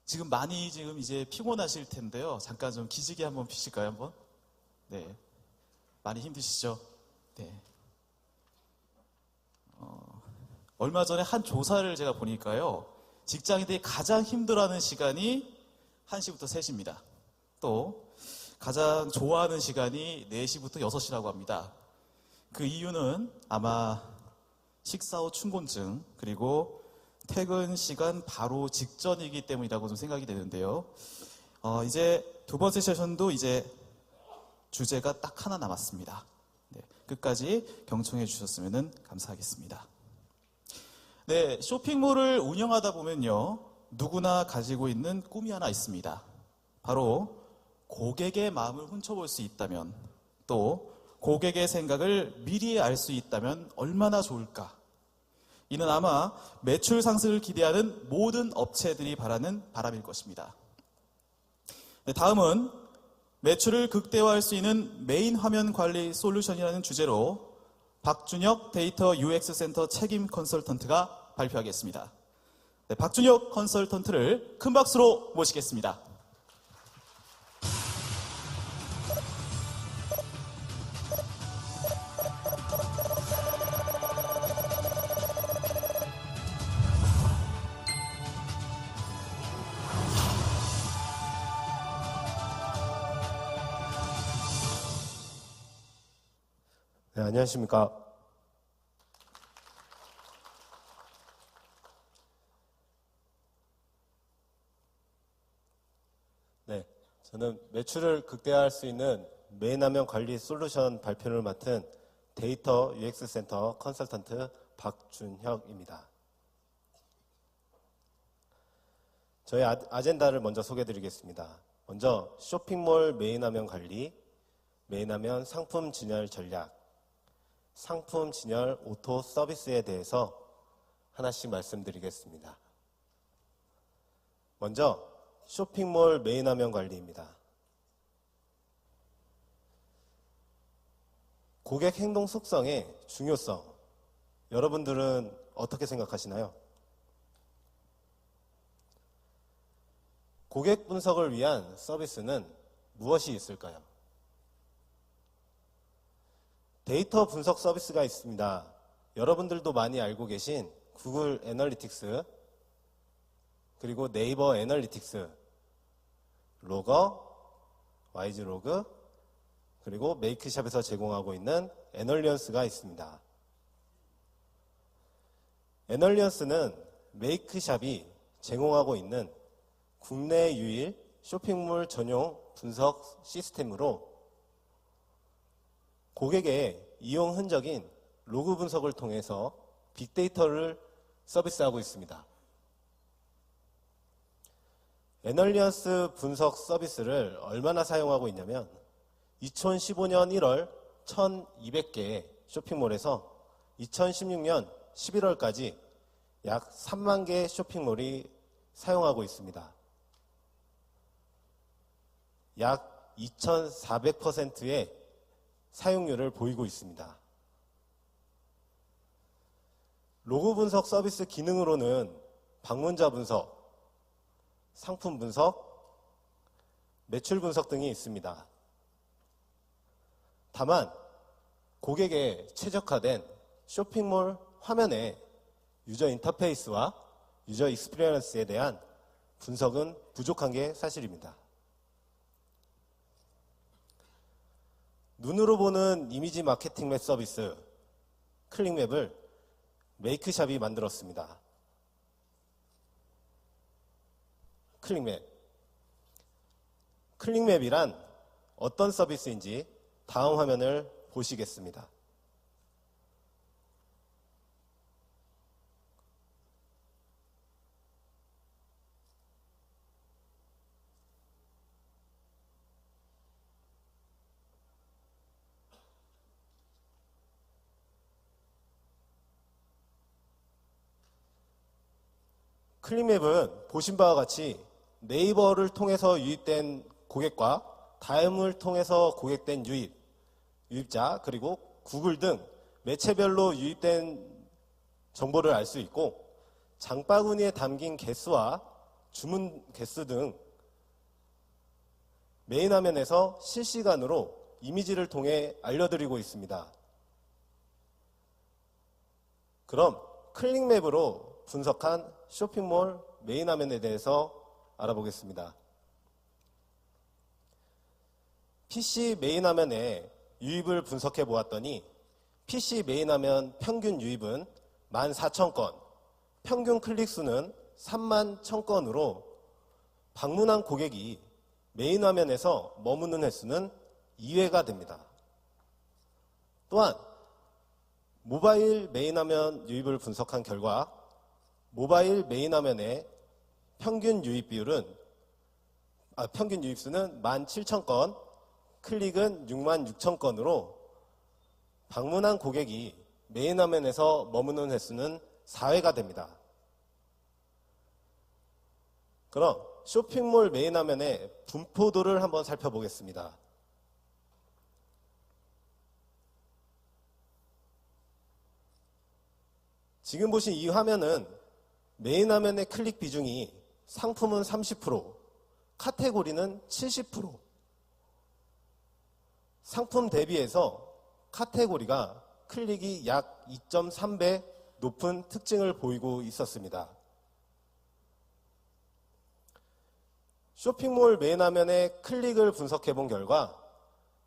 지금 많이 지금 이제 피곤하실 텐데요. 잠깐 좀 기지개 한번 피실까요, 한번? 네. 많이 힘드시죠? 네. 얼마 전에 한 조사를 제가 보니까요. 직장인들이 가장 힘들어하는 시간이 1시부터 3시입니다. 또 가장 좋아하는 시간이 4시부터 6시라고 합니다. 그 이유는 아마 식사 후 충곤증 그리고 퇴근 시간 바로 직전이기 때문이라고 좀 생각이 되는데요. 이제 두 번째 세션도 이제 주제가 딱 하나 남았습니다. 네, 끝까지 경청해 주셨으면 감사하겠습니다. 네, 쇼핑몰을 운영하다 보면요. 누구나 가지고 있는 꿈이 하나 있습니다. 바로 고객의 마음을 훔쳐볼 수 있다면, 또 고객의 생각을 미리 알 수 있다면 얼마나 좋을까? 이는 아마 매출 상승을 기대하는 모든 업체들이 바라는 바람일 것입니다. 네, 다음은 매출을 극대화할 수 있는 메인 화면 관리 솔루션이라는 주제로 박준혁 데이터 UX 센터 책임 컨설턴트가 발표하겠습니다. 네, 박준혁 컨설턴트를 큰 박수로 모시겠습니다. 네, 안녕하십니까. 네, 저는 매출을 극대화할 수 있는 메인 화면 관리 솔루션 발표를 맡은 데이터 UX 센터 컨설턴트 박준혁입니다. 저희 아젠다를 먼저 소개해드리겠습니다. 먼저 쇼핑몰 메인 화면 관리, 메인 화면 상품 진열 전략, 상품 진열 오토 서비스에 대해서 하나씩 말씀드리겠습니다. 먼저 쇼핑몰 메인 화면 관리입니다. 고객 행동 속성의 중요성, 여러분들은 어떻게 생각하시나요? 고객 분석을 위한 서비스는 무엇이 있을까요? 데이터 분석 서비스가 있습니다. 여러분들도 많이 알고 계신 구글 애널리틱스, 그리고 네이버 애널리틱스, 로거, 와이즈로그, 그리고 메이크샵에서 제공하고 있는 애널리언스가 있습니다. 애널리언스는 메이크샵이 제공하고 있는 국내 유일 쇼핑몰 전용 분석 시스템으로 고객의 이용 흔적인 로그 분석을 통해서 빅데이터를 서비스하고 있습니다. 애널리언스 분석 서비스를 얼마나 사용하고 있냐면 2015년 1월 1200개의 쇼핑몰에서 2016년 11월까지 약 3만 개의 쇼핑몰이 사용하고 있습니다. 약 2400%의 사용률을 보이고 있습니다. 로그 분석 서비스 기능으로는 방문자 분석, 상품 분석, 매출 분석 등이 있습니다. 다만 고객의 최적화된 쇼핑몰 화면의 유저 인터페이스와 유저 익스피리언스에 대한 분석은 부족한 게 사실입니다. 눈으로 보는 이미지 마케팅 맵 서비스 클릭맵을 메이크샵이 만들었습니다. 클릭맵이란 어떤 서비스인지 다음 화면을 보시겠습니다. 클릭맵은 보신 바와 같이 네이버를 통해서 유입된 고객과 다음을 통해서 고객된 유입자, 그리고 구글 등 매체별로 유입된 정보를 알 수 있고 장바구니에 담긴 개수와 주문 개수 등 메인 화면에서 실시간으로 이미지를 통해 알려드리고 있습니다. 그럼 클릭맵으로 분석한 쇼핑몰 메인 화면에 대해서 알아보겠습니다. PC 메인 화면에 유입을 분석해 보았더니 PC 메인 화면 평균 유입은 14,000건, 평균 클릭수는 31,000건으로 방문한 고객이 메인 화면에서 머무는 횟수는 2회가 됩니다. 또한 모바일 메인 화면 유입을 분석한 결과 모바일 메인 화면의 평균 유입수는 17,000건, 클릭은 66,000건으로 방문한 고객이 메인 화면에서 머무는 횟수는 4회가 됩니다. 그럼 쇼핑몰 메인 화면의 분포도를 한번 살펴보겠습니다. 지금 보신 이 화면은 메인 화면의 클릭 비중이 상품은 30%, 카테고리는 70%, 상품 대비해서 카테고리가 클릭이 약 2.3배 높은 특징을 보이고 있었습니다. 쇼핑몰 메인 화면의 클릭을 분석해 본 결과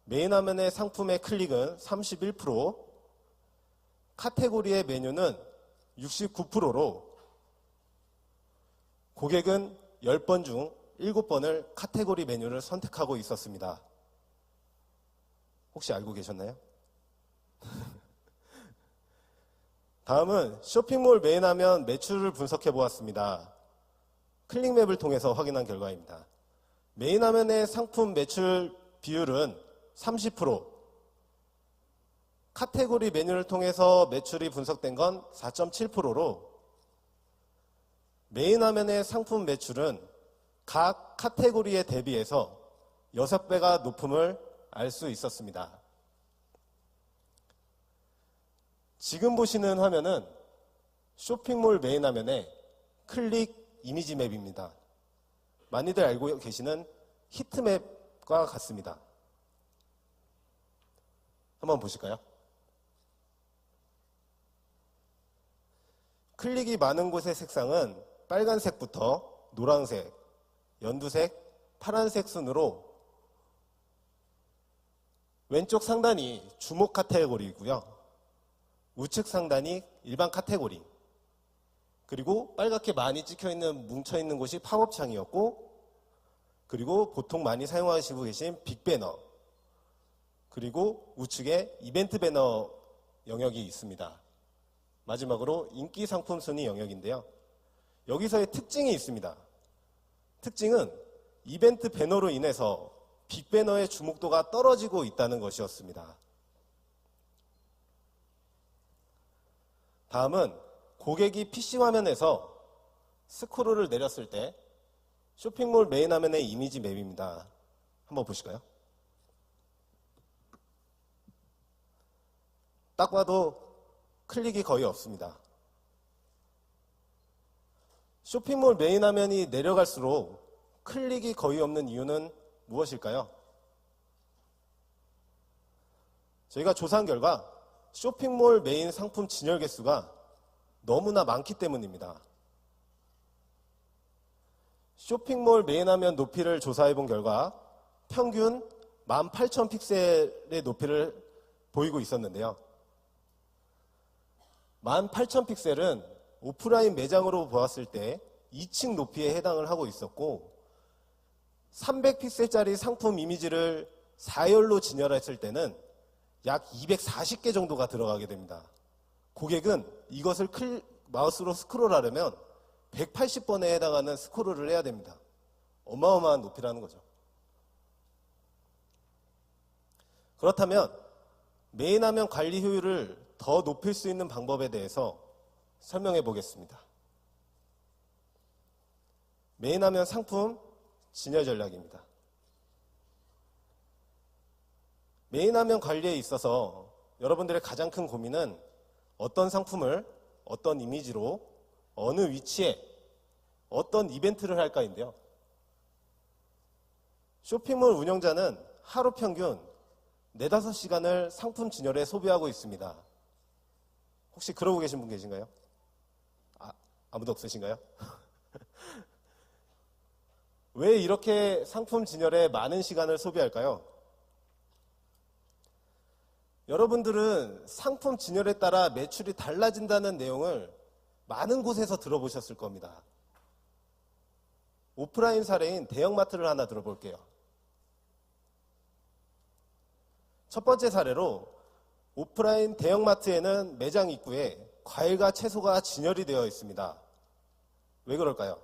메인 화면의 상품의 클릭은 31%, 카테고리의 메뉴는 69%로 고객은 10번 중 7번을 카테고리 메뉴를 선택하고 있었습니다. 혹시 알고 계셨나요? 다음은 쇼핑몰 메인 화면 매출을 분석해 보았습니다. 클릭맵을 통해서 확인한 결과입니다. 메인 화면의 상품 매출 비율은 30%, 카테고리 메뉴를 통해서 매출이 분석된 건 4.7%로 메인 화면의 상품 매출은 각 카테고리에 대비해서 6배가 높음을 알 수 있었습니다. 지금 보시는 화면은 쇼핑몰 메인 화면의 클릭 이미지 맵입니다. 많이들 알고 계시는 히트맵과 같습니다. 한번 보실까요? 클릭이 많은 곳의 색상은 빨간색부터 노란색, 연두색, 파란색 순으로 왼쪽 상단이 주목 카테고리이고요. 우측 상단이 일반 카테고리, 그리고 빨갛게 많이 찍혀있는 뭉쳐있는 곳이 팝업 창이었고, 그리고 보통 많이 사용하시고 계신 빅배너, 그리고 우측에 이벤트 배너 영역이 있습니다. 마지막으로 인기 상품 순위 영역인데요. 여기서의 특징이 있습니다. 특징은 이벤트 배너로 인해서 빅배너의 주목도가 떨어지고 있다는 것이었습니다. 다음은 고객이 PC 화면에서 스크롤을 내렸을 때 쇼핑몰 메인 화면의 이미지 맵입니다. 한번 보실까요? 딱 봐도 클릭이 거의 없습니다. 쇼핑몰 메인 화면이 내려갈수록 클릭이 거의 없는 이유는 무엇일까요? 저희가 조사한 결과 쇼핑몰 메인 상품 진열 개수가 너무나 많기 때문입니다. 쇼핑몰 메인 화면 높이를 조사해 본 결과 평균 18,000픽셀의 높이를 보이고 있었는데요. 18,000픽셀은 오프라인 매장으로 보았을 때 2층 높이에 해당을 하고 있었고, 300픽셀짜리 상품 이미지를 4열로 진열했을 때는 약 240개 정도가 들어가게 됩니다. 고객은 이것을 마우스로 스크롤하려면 180번에 해당하는 스크롤을 해야 됩니다. 어마어마한 높이라는 거죠. 그렇다면 메인 화면 관리 효율을 더 높일 수 있는 방법에 대해서 설명해 보겠습니다. 메인 화면 상품 진열 전략입니다. 메인 화면 관리에 있어서 여러분들의 가장 큰 고민은 어떤 상품을 어떤 이미지로 어느 위치에 어떤 이벤트를 할까인데요. 쇼핑몰 운영자는 하루 평균 4-5시간을 상품 진열에 소비하고 있습니다. 혹시 그러고 계신 분 계신가요? 아무도 없으신가요? 왜 이렇게 상품 진열에 많은 시간을 소비할까요? 여러분들은 상품 진열에 따라 매출이 달라진다는 내용을 많은 곳에서 들어보셨을 겁니다. 오프라인 사례인 대형마트를 하나 들어볼게요. 첫 번째 사례로 오프라인 대형마트에는 매장 입구에 과일과 채소가 진열이 되어 있습니다. 왜 그럴까요?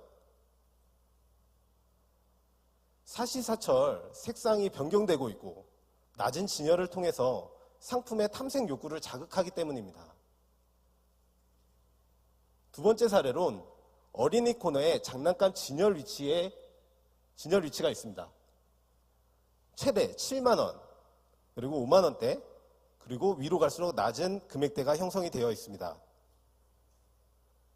사시사철 색상이 변경되고 있고 낮은 진열을 통해서 상품의 탐색 욕구를 자극하기 때문입니다. 두 번째 사례론 어린이 코너에 장난감 진열 위치가 있습니다. 최대 7만 원, 그리고 5만 원대, 그리고 위로 갈수록 낮은 금액대가 형성이 되어 있습니다.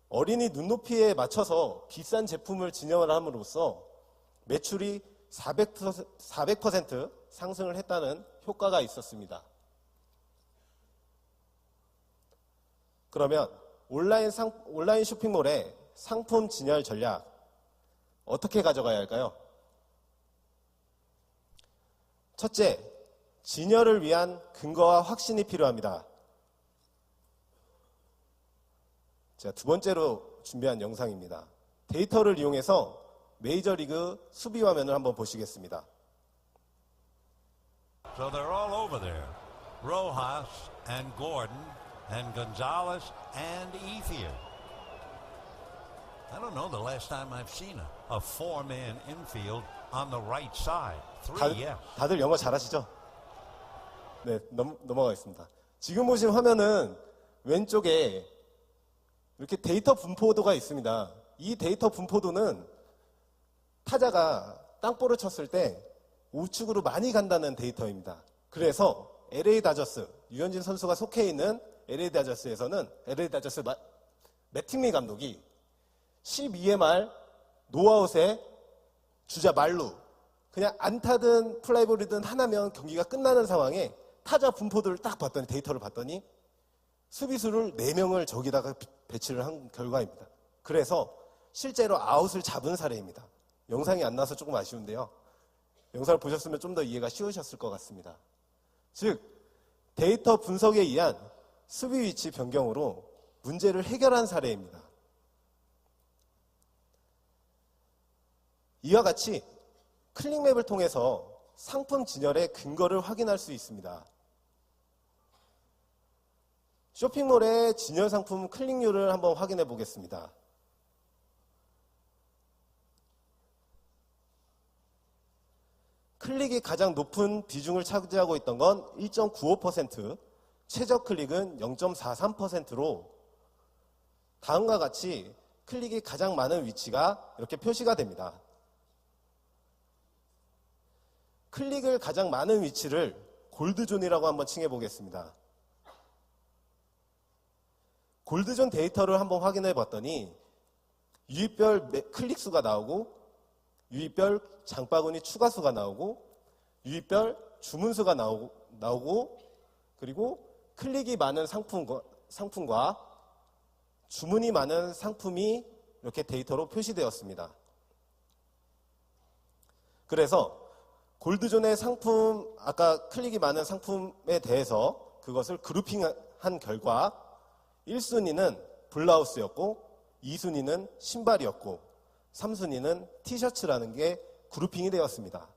어린이 눈높이에 맞춰서 비싼 제품을 진열을 함으로써 매출이 400% 상승을 했다는 효과가 있었습니다. 그러면 온라인 쇼핑몰의 상품 진열 전략 어떻게 가져가야 할까요? 첫째, 진열을 위한 근거와 확신이 필요합니다. 제가 두 번째로 준비한 영상입니다. 데이터를 이용해서 메이저리그 수비 화면을 한번 보시겠습니다. So they're all over there. Rojas and Gordon and Gonzalez and Ethier. I don't know the last time I've seen a four-man infield on the right side. Three, yes. 다들 영어 잘하시죠? 네, 넘어가겠습니다. 지금 보신 화면은 왼쪽에 이렇게 데이터 분포도가 있습니다. 이 데이터 분포도는 타자가 땅볼을 쳤을 때 우측으로 많이 간다는 데이터입니다. 그래서 LA 다저스, 유현진 선수가 속해 있는 LA 다저스에서는 LA 다저스 매팅리 감독이 12회 말 노아웃에 주자 말루, 그냥 안타든 플라이볼이든 하나면 경기가 끝나는 상황에 타자 분포도를 딱 봤더니, 데이터를 봤더니 수비수를 4명을 저기다가 배치를 한 결과입니다. 그래서 실제로 아웃을 잡은 사례입니다. 영상이 안 나와서 조금 아쉬운데요. 영상을 보셨으면 좀 더 이해가 쉬우셨을 것 같습니다. 즉, 데이터 분석에 의한 수비 위치 변경으로 문제를 해결한 사례입니다. 이와 같이 클릭맵을 통해서 상품 진열의 근거를 확인할 수 있습니다. 쇼핑몰의 진열 상품 클릭률을 한번 확인해 보겠습니다. 클릭이 가장 높은 비중을 차지하고 있던 건 1.95%, 최저 클릭은 0.43%로 다음과 같이 클릭이 가장 많은 위치가 이렇게 표시가 됩니다. 클릭을 가장 많은 위치를 골드존이라고 한번 칭해 보겠습니다. 골드존 데이터를 한번 확인해 봤더니 유입별 클릭 수가 나오고, 유입별 장바구니 추가 수가 나오고, 유입별 주문 수가 나오고, 그리고 클릭이 많은 상품과 주문이 많은 상품이 이렇게 데이터로 표시되었습니다. 그래서 골드존의 상품, 아까 클릭이 많은 상품에 대해서 그것을 그룹핑한 결과 1순위는 블라우스였고 2순위는 신발이었고 3순위는 티셔츠라는 게 그룹핑이 되었습니다.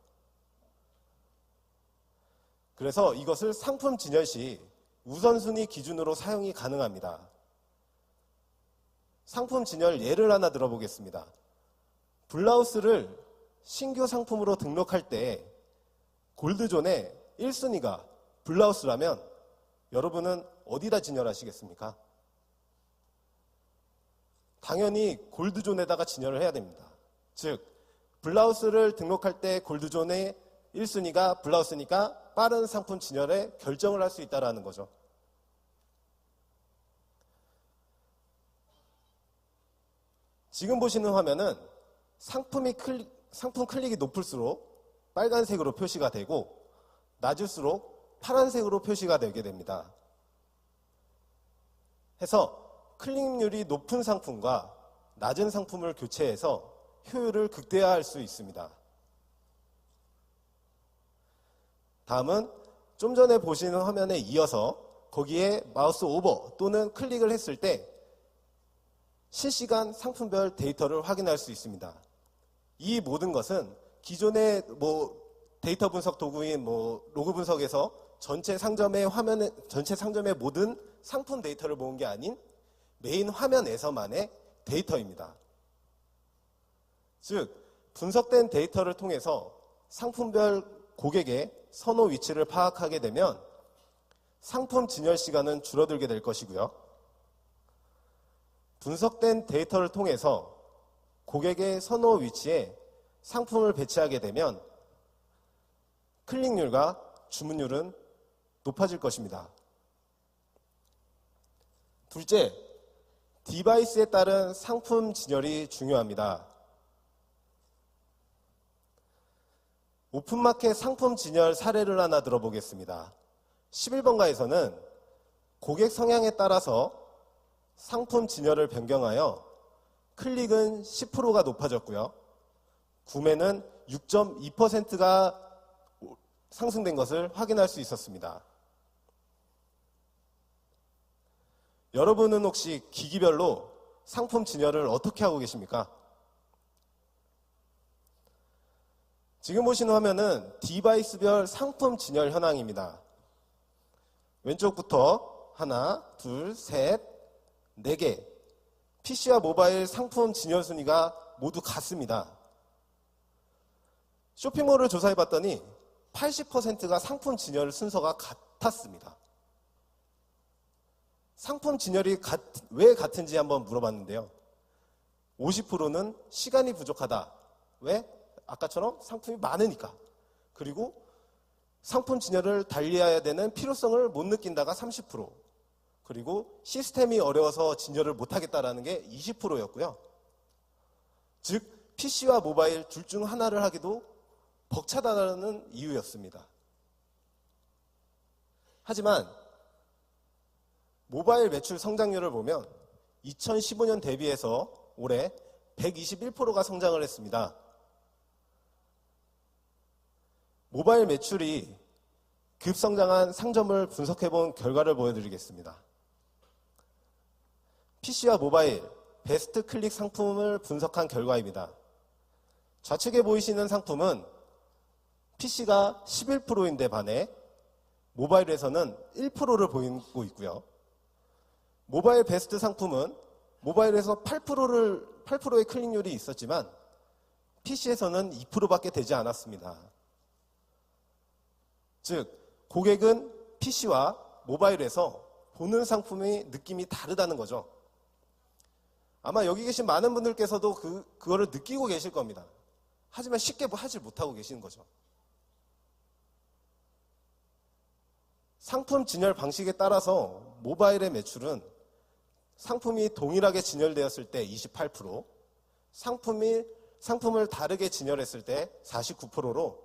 그래서 이것을 상품 진열 시 우선순위 기준으로 사용이 가능합니다. 상품 진열 예를 하나 들어보겠습니다. 블라우스를 신규 상품으로 등록할 때 골드존의 1순위가 블라우스라면 여러분은 어디다 진열하시겠습니까? 당연히 골드존에다가 진열을 해야 됩니다. 즉, 블라우스를 등록할 때 골드존의 1순위가 블라우스니까 빠른 상품 진열에 결정을 할 수 있다는 거죠. 지금 보시는 화면은 상품 클릭이 높을수록 빨간색으로 표시가 되고 낮을수록 파란색으로 표시가 되게 됩니다. 해서 클릭률이 높은 상품과 낮은 상품을 교체해서 효율을 극대화할 수 있습니다. 다음은 좀 전에 보시는 화면에 이어서 거기에 마우스 오버 또는 클릭을 했을 때 실시간 상품별 데이터를 확인할 수 있습니다. 이 모든 것은 기존의 데이터 분석 도구인 로그 분석에서 전체 상점의 모든 상품 데이터를 모은 게 아닌 메인 화면에서만의 데이터입니다. 즉, 분석된 데이터를 통해서 상품별 고객의 선호 위치를 파악하게 되면 상품 진열 시간은 줄어들게 될 것이고요. 분석된 데이터를 통해서 고객의 선호 위치에 상품을 배치하게 되면 클릭률과 주문율은 높아질 것입니다. 둘째, 디바이스에 따른 상품 진열이 중요합니다. 오픈마켓 상품 진열 사례를 하나 들어보겠습니다. 11번가에서는 고객 성향에 따라서 상품 진열을 변경하여 클릭은 10%가 높아졌고요. 구매는 6.2%가 상승된 것을 확인할 수 있었습니다. 여러분은 혹시 기기별로 상품 진열을 어떻게 하고 계십니까? 지금 보시는 화면은 디바이스별 상품 진열 현황입니다. 왼쪽부터 하나, 둘, 셋, 4개. PC와 모바일 상품 진열 순위가 모두 같습니다. 쇼핑몰을 조사해봤더니 80%가 상품 진열 순서가 같았습니다. 상품 진열이 왜 같은지 한번 물어봤는데요. 50%는 시간이 부족하다. 왜? 아까처럼 상품이 많으니까. 그리고 상품 진열을 달리해야 되는 필요성을 못 느낀다가 30%. 그리고 시스템이 어려워서 진열을 못하겠다라는 게 20%였고요. 즉, PC와 모바일 둘 중 하나를 하기도 벅차다는 이유였습니다. 하지만 모바일 매출 성장률을 보면 2015년 대비해서 올해 121%가 성장을 했습니다. 모바일 매출이 급성장한 상점을 분석해본 결과를 보여드리겠습니다. PC와 모바일 베스트 클릭 상품을 분석한 결과입니다. 좌측에 보이시는 상품은 PC가 11%인데 반해 모바일에서는 1%를 보이고 있고요. 모바일 베스트 상품은 모바일에서 8%의 클릭률이 있었지만 PC에서는 2%밖에 되지 않았습니다. 즉, 고객은 PC와 모바일에서 보는 상품의 느낌이 다르다는 거죠. 아마 여기 계신 많은 분들께서도 그거를 느끼고 계실 겁니다. 하지만 쉽게 하지 못하고 계시는 거죠. 상품 진열 방식에 따라서 모바일의 매출은 상품이 동일하게 진열되었을 때 28%, 상품을 다르게 진열했을 때 49%로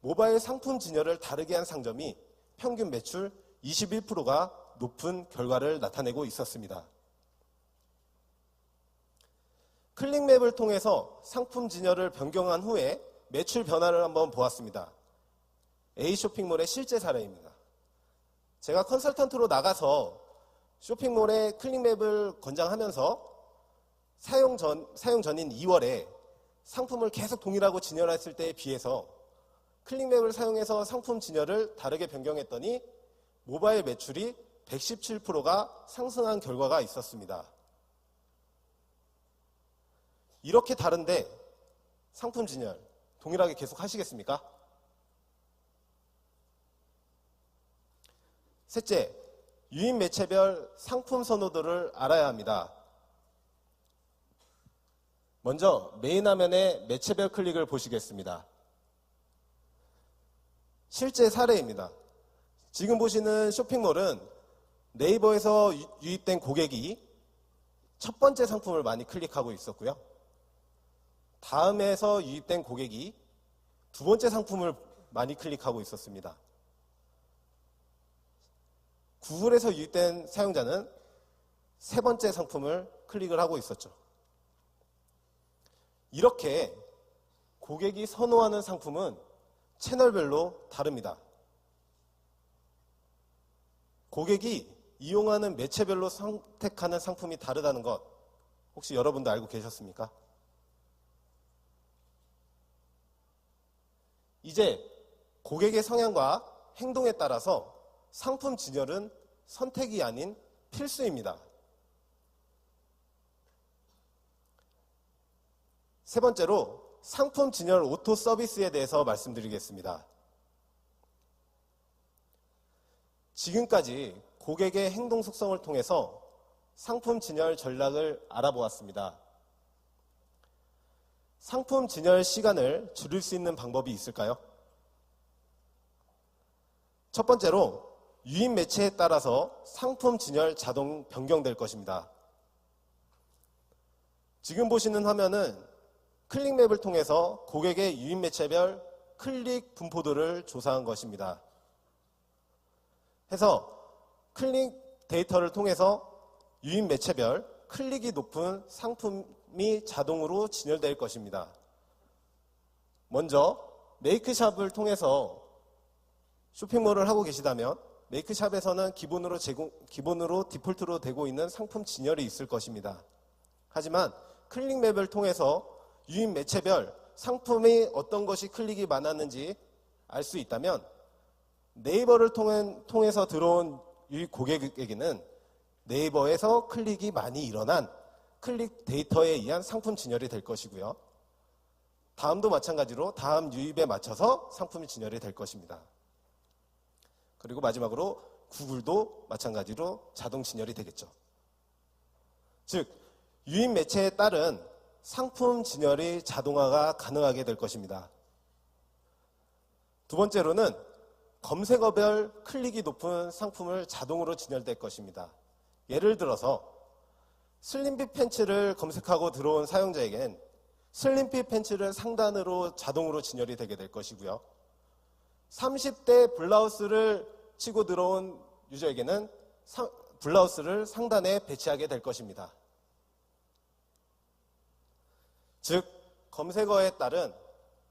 모바일 상품 진열을 다르게 한 상점이 평균 매출 21%가 높은 결과를 나타내고 있었습니다. 클릭맵을 통해서 상품 진열을 변경한 후에 매출 변화를 한번 보았습니다. A 쇼핑몰의 실제 사례입니다. 제가 컨설턴트로 나가서 쇼핑몰의 클릭맵을 권장하면서 사용 전인 2월에 상품을 계속 동일하고 진열했을 때에 비해서 클릭맵을 사용해서 상품 진열을 다르게 변경했더니 모바일 매출이 117%가 상승한 결과가 있었습니다. 이렇게 다른데 상품 진열 동일하게 계속 하시겠습니까? 셋째, 유인 매체별 상품 선호도를 알아야 합니다. 먼저 메인 화면의 매체별 클릭을 보시겠습니다. 실제 사례입니다. 지금 보시는 쇼핑몰은 네이버에서 유입된 고객이 첫 번째 상품을 많이 클릭하고 있었고요. 다음에서 유입된 고객이 두 번째 상품을 많이 클릭하고 있었습니다. 구글에서 유입된 사용자는 세 번째 상품을 클릭을 하고 있었죠. 이렇게 고객이 선호하는 상품은 채널별로 다릅니다. 고객이 이용하는 매체별로 선택하는 상품이 다르다는 것 혹시 여러분도 알고 계셨습니까? 이제 고객의 성향과 행동에 따라서 상품 진열은 선택이 아닌 필수입니다. 세 번째로 상품 진열 오토 서비스에 대해서 말씀드리겠습니다. 지금까지 고객의 행동 속성을 통해서 상품 진열 전략을 알아보았습니다. 상품 진열 시간을 줄일 수 있는 방법이 있을까요? 첫 번째로 유입 매체에 따라서 상품 진열 자동 변경될 것입니다. 지금 보시는 화면은 클릭맵을 통해서 고객의 유입 매체별 클릭 분포도를 조사한 것입니다. 해서 클릭 데이터를 통해서 유입 매체별 클릭이 높은 상품이 자동으로 진열될 것입니다. 먼저 메이크샵을 통해서 쇼핑몰을 하고 계시다면 메이크샵에서는 기본으로 디폴트로 되고 있는 상품 진열이 있을 것입니다. 하지만 클릭맵을 통해서 유입 매체별 상품이 어떤 것이 클릭이 많았는지 알 수 있다면 네이버를 통해서 들어온 유입 고객에게는 네이버에서 클릭이 많이 일어난 클릭 데이터에 의한 상품 진열이 될 것이고요. 다음도 마찬가지로 다음 유입에 맞춰서 상품이 진열이 될 것입니다. 그리고 마지막으로 구글도 마찬가지로 자동 진열이 되겠죠. 즉, 유입 매체에 따른 상품 진열이 자동화가 가능하게 될 것입니다. 두 번째로는 검색어별 클릭이 높은 상품을 자동으로 진열될 것입니다. 예를 들어서 슬림핏 팬츠를 검색하고 들어온 사용자에겐 슬림핏 팬츠를 상단으로 자동으로 진열이 되게 될 것이고요. 30대 블라우스를 치고 들어온 유저에게는 블라우스를 상단에 배치하게 될 것입니다. 즉, 검색어에 따른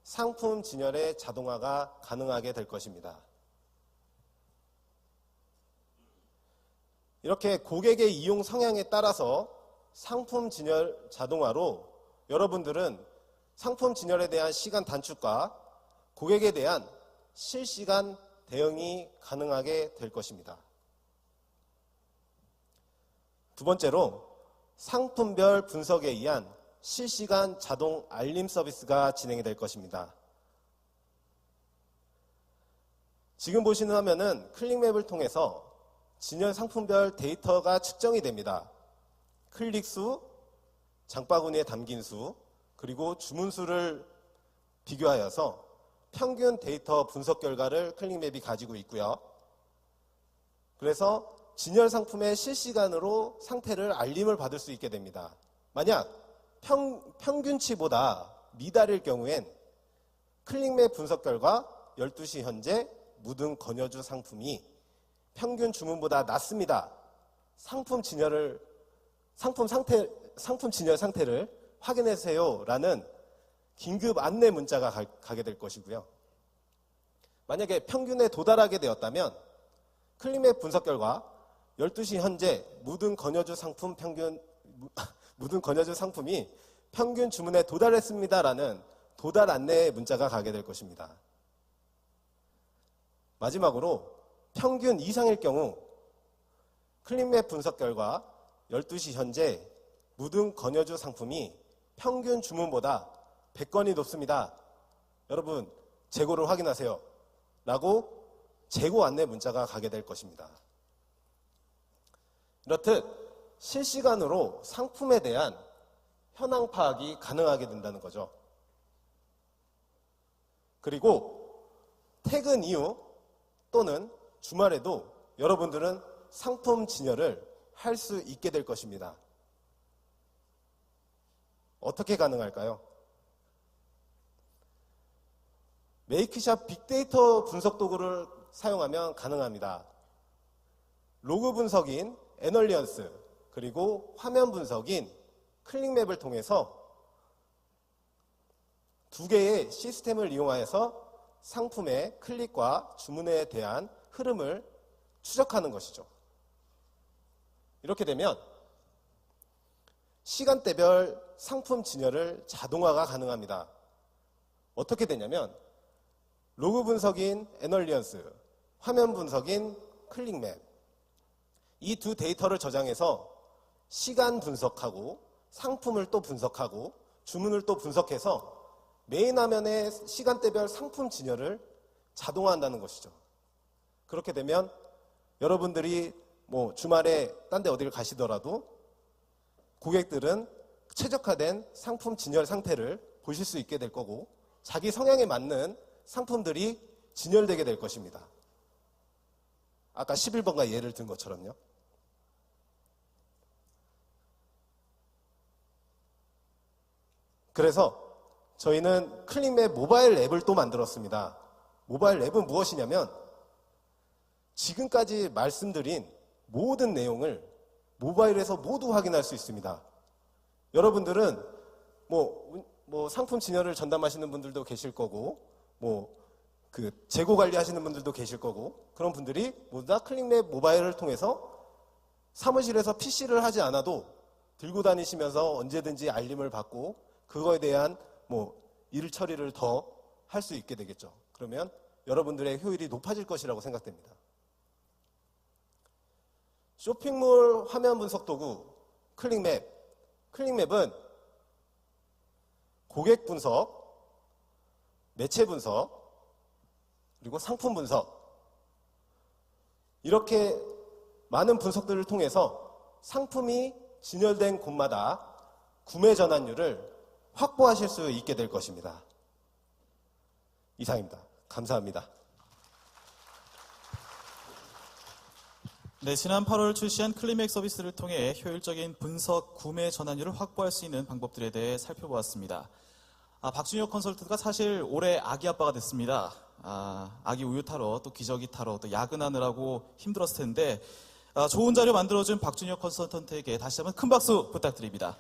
상품 진열의 자동화가 가능하게 될 것입니다. 이렇게 고객의 이용 성향에 따라서 상품 진열 자동화로 여러분들은 상품 진열에 대한 시간 단축과 고객에 대한 실시간 대응이 가능하게 될 것입니다. 두 번째로 상품별 분석에 의한 실시간 자동 알림 서비스가 진행이 될 것입니다. 지금 보시는 화면은 클릭맵을 통해서 진열 상품별 데이터가 측정이 됩니다. 클릭수, 장바구니에 담긴 수, 그리고 주문수를 비교하여서 평균 데이터 분석 결과를 클릭맵이 가지고 있고요. 그래서 진열 상품의 실시간으로 상태를 알림을 받을 수 있게 됩니다. 만약 평균치보다 미달일 경우엔 클릭맵 분석 결과 12시 현재 묻은 건여주 상품이 평균 주문보다 낮습니다. 상품 진열 상태를 확인해 주세요라는 긴급 안내 문자가 가게 될 것이고요. 만약에 평균에 도달하게 되었다면 클릭맵 분석 결과 12시 현재 묻은 건여주 상품이 평균 주문에 도달했습니다라는 도달 안내 문자가 가게 될 것입니다. 마지막으로 평균 이상일 경우 클릭맵 분석 결과 12시 현재 묻은 건여주 상품이 평균 주문보다 100건이 높습니다. 여러분 재고를 확인하세요. 라고 재고 안내 문자가 가게 될 것입니다. 이렇듯 실시간으로 상품에 대한 현황 파악이 가능하게 된다는 거죠. 그리고 퇴근 이후 또는 주말에도 여러분들은 상품 진열을 할 수 있게 될 것입니다. 어떻게 가능할까요? 메이크샵 빅데이터 분석 도구를 사용하면 가능합니다. 로그 분석인 애널리언스, 그리고 화면 분석인 클릭맵을 통해서 두 개의 시스템을 이용하여서 상품의 클릭과 주문에 대한 흐름을 추적하는 것이죠. 이렇게 되면 시간대별 상품 진열을 자동화가 가능합니다. 어떻게 되냐면 로그 분석인 애널리언스, 화면 분석인 클릭맵, 이 두 데이터를 저장해서 시간 분석하고 상품을 또 분석하고 주문을 또 분석해서 메인 화면의 시간대별 상품 진열을 자동화한다는 것이죠. 그렇게 되면 여러분들이 주말에 딴 데 어디를 가시더라도 고객들은 최적화된 상품 진열 상태를 보실 수 있게 될 거고 자기 성향에 맞는 상품들이 진열되게 될 것입니다. 아까 11번가 예를 든 것처럼요. 그래서 저희는 클릭맵 모바일 앱을 또 만들었습니다. 모바일 앱은 무엇이냐면 지금까지 말씀드린 모든 내용을 모바일에서 모두 확인할 수 있습니다. 여러분들은 상품 진열을 전담하시는 분들도 계실 거고 재고 관리하시는 분들도 계실 거고 그런 분들이 모두 다 클릭맵 모바일을 통해서 사무실에서 PC를 하지 않아도 들고 다니시면서 언제든지 알림을 받고 그거에 대한 일 처리를 더 할 수 있게 되겠죠. 그러면 여러분들의 효율이 높아질 것이라고 생각됩니다. 쇼핑몰 화면 분석 도구 클릭맵. 클릭맵은 고객 분석, 매체 분석, 그리고 상품 분석, 이렇게 많은 분석들을 통해서 상품이 진열된 곳마다 구매 전환율을 확보하실 수 있게 될 것입니다. 이상입니다. 감사합니다. 네, 지난 8월 출시한 클릭맵 서비스를 통해 효율적인 분석, 구매 전환율을 확보할 수 있는 방법들에 대해 살펴보았습니다. 박준혁 컨설턴트가 사실 올해 아기 아빠가 됐습니다. 아기 우유 타러, 또 기저귀 타러, 또 야근하느라고 힘들었을 텐데 좋은 자료 만들어준 박준혁 컨설턴트에게 다시 한번 큰 박수 부탁드립니다.